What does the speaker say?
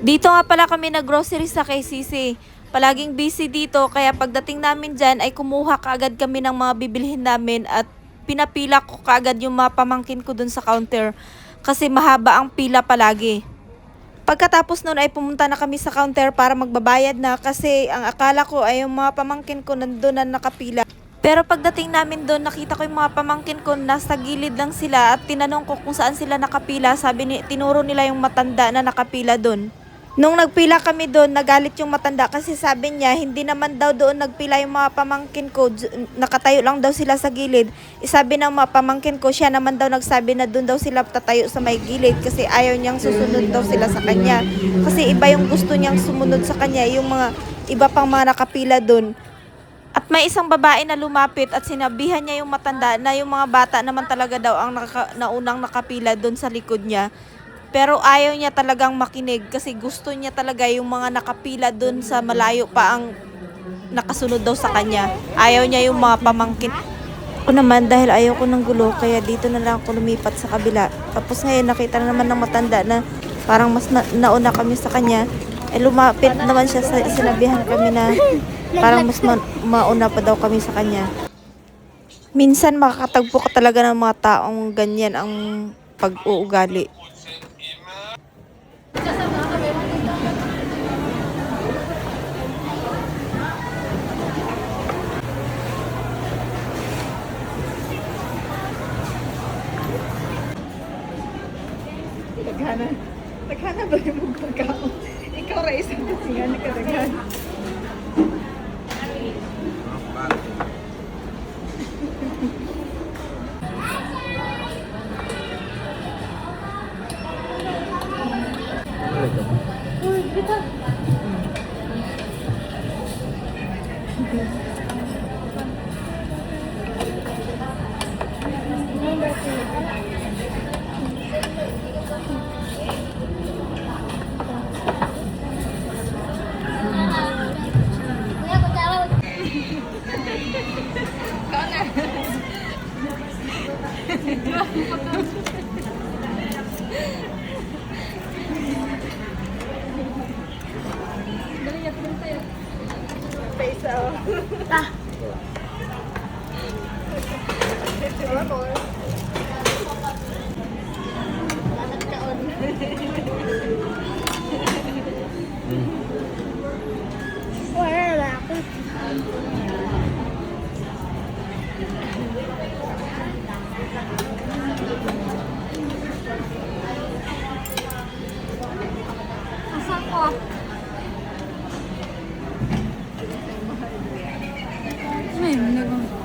Dito nga pala kami nag-grocery sa KCC. Palaging busy dito kaya pagdating namin dyan ay kumuha kaagad kami ng mga bibilhin namin at pinapila ko kaagad yung mga pamangkin ko dun sa counter kasi mahaba ang pila palagi. Pagkatapos nun ay pumunta na kami sa counter para magbabayad na kasi ang akala ko ay yung mga pamangkin ko nandun na nakapila. Pero pagdating namin doon, nakita ko yung mga pamangkin ko nasa gilid lang sila at tinanong ko kung saan sila nakapila. Tinuro nila yung matanda na nakapila doon. Nung nagpila kami doon, nagalit yung matanda kasi sabi niya, hindi naman daw doon nagpila yung mga pamangkin ko, nakatayo lang daw sila sa gilid. Isabi ng mga pamangkin ko, siya naman daw nagsabi na doon daw sila tatayo sa may gilid kasi ayaw niyang susunod daw sila sa kanya. Kasi iba yung gusto niyang sumunod sa kanya, yung mga iba pang mga nakapila doon. At may isang babae na lumapit at sinabihan niya yung matanda na yung mga bata naman talaga daw ang naunang nakapila doon sa likod niya. Pero ayaw niya talagang makinig kasi gusto niya talaga yung mga nakapila doon sa malayo pa ang nakasunod daw sa kanya. Ayaw niya yung mga pamangkin. Ako naman dahil ayaw ko ng gulo kaya dito na lang ako lumipat sa kabila. Tapos ngayon nakita na naman ng matanda na parang mas nauna kami sa kanya. Eh lumapit naman siya, sinabihan kami na parang mas mauna pa daw kami sa kanya. Minsan makakatagpo ka talaga ng mga taong ganyan ang pag-uugali. Taghana. Taghana ba yung magkakaon? Ikaw, Rais, ang kasingan na karaghan. Peso. Wala mo. Wala ako. Asan ko? Ay, nagawin.